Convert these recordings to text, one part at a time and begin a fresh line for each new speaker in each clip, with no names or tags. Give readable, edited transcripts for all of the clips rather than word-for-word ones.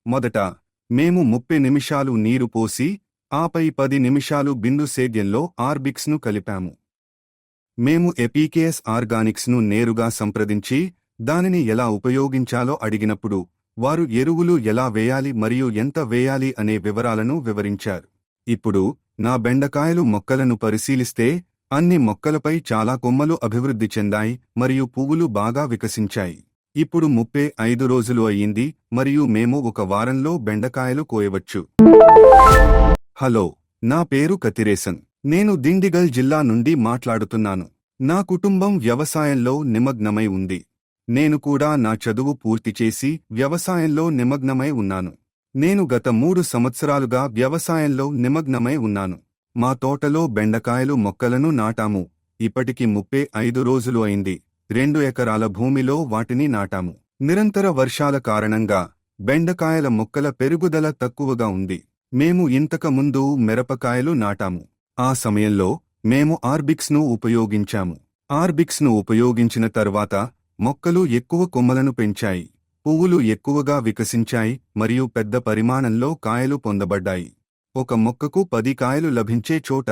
మొదట మేము 30 నిమిషాలు నీరు పోసి ఆపై 10 నిమిషాలు బిందు సేద్యంలో ఆర్బిక్స్ను కలిపాము. మేము ఎపీకేఎస్ ఆర్గానిక్స్ను నేరుగా సంప్రదించి దానిని ఎలా ఉపయోగించాలో అడిగినప్పుడు వారు ఎరువులు ఎలా వేయాలి మరియు ఎంత వేయాలి అనే వివరాలను వివరించారు. ఇప్పుడు నా బెండకాయలు మొక్కలను పరిశీలిస్తే అన్ని మొక్కలపై చాలా కొమ్మలు అభివృద్ధి చెందాయి మరియు పువ్వులు బాగా వికసించాయి. ఇప్పుడు 35 రోజులు అయ్యింది మరియు మేము ఒక వారంలో బెండకాయలు కోయవచ్చు. హలో, నా పేరు కతిరేసన్. నేను దిండిగల్ జిల్లా నుండి మాట్లాడుతున్నాను. నా కుటుంబం వ్యవసాయంలో నిమగ్నమై ఉంది. నేను కూడా నా చదువు పూర్తి చేసి వ్యవసాయంలో నిమగ్నమై ఉన్నాను. నేను గత 3 సంవత్సరాలుగా వ్యవసాయంలో నిమగ్నమై ఉన్నాను. మా తోటలో బెండకాయలు మొక్కలను నాటాము. ఇప్పటికి 35 రోజులు అయింది. 2 ఎకరాల భూమిలో వాటిని నాటాము. నిరంతర వర్షాల కారణంగా బెండకాయల మొక్కల పెరుగుదల తక్కువగా ఉంది. మేము ఇంతకు ముందు మిరపకాయలు నాటాము. ఆ సమయంలో మేము ఆర్బిక్స్ను ఉపయోగించాము. ఆర్బిక్స్ను ఉపయోగించిన తర్వాత మొక్కలు ఎక్కువ కొమ్మలను పెంచాయి, పువ్వులు ఎక్కువగా వికసించాయి మరియు పెద్ద పరిమాణంలో కాయలు పొందబడ్డాయి. ఒక మొక్కకు 10 కాయలు లభించే చోట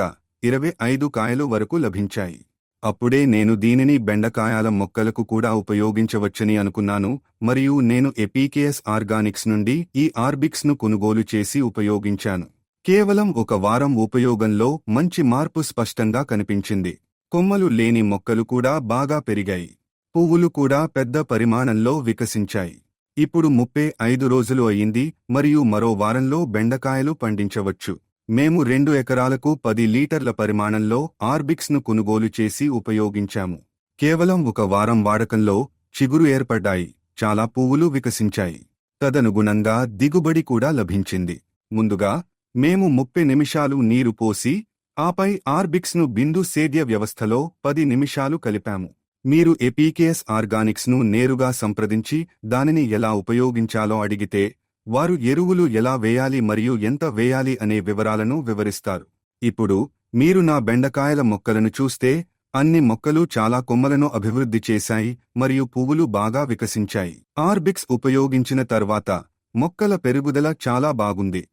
25 కాయలు వరకు లభించాయి. అప్పుడే నేను దీనిని బెండకాయల మొక్కలకు కూడా ఉపయోగించవచ్చని అనుకున్నాను మరియు నేను ఎపీకేఎస్ ఆర్గానిక్స్ నుండి ఈ ఆర్బిక్స్ను కొనుగోలు చేసి ఉపయోగించాను. కేవలం ఒక వారం ఉపయోగంలో మంచి మార్పు స్పష్టంగా కనిపించింది. కొమ్మలు లేని మొక్కలు కూడా బాగా పెరిగాయి. పువ్వులు కూడా పెద్ద పరిమాణంలో వికసించాయి. ఇప్పుడు 35 రోజులు అయ్యింది మరియు మరో వారంలో బెండకాయలు పండించవచ్చు. మేము 2 ఎకరాలకు 10 లీటర్ల పరిమాణంలో ఆర్బిక్స్ను కొనుగోలు చేసి ఉపయోగించాము. కేవలం ఒక వారం వాడకంలో చిగురు ఏర్పడ్డాయి, చాలా పువ్వులు వికసించాయి. తదనుగుణంగా దిగుబడి కూడా లభించింది. ముందుగా మేము 30 నిమిషాలు నీరు పోసి ఆపై ఆర్బిక్స్ను బిందు సేద్య వ్యవస్థలో 10 నిమిషాలు కలిపాము. మీరు ఎపీకేఎస్ ఆర్గానిక్స్ను నేరుగా సంప్రదించి దానిని ఎలా ఉపయోగించాలో అడిగితే వారు ఎరువులు ఎలా వేయాలి మరియు ఎంత వేయాలి అనే వివరాలను వివరిస్తారు. ఇప్పుడు మీరు నా బెండకాయల మొక్కలను చూస్తే అన్ని మొక్కలు చాలా కొమ్మలను అభివృద్ధి చేశాయి మరియు పువ్వులు బాగా వికసించాయి. ఆర్బిక్స్ ఉపయోగించిన తర్వాత మొక్కల పెరుగుదల చాలా బాగుంది.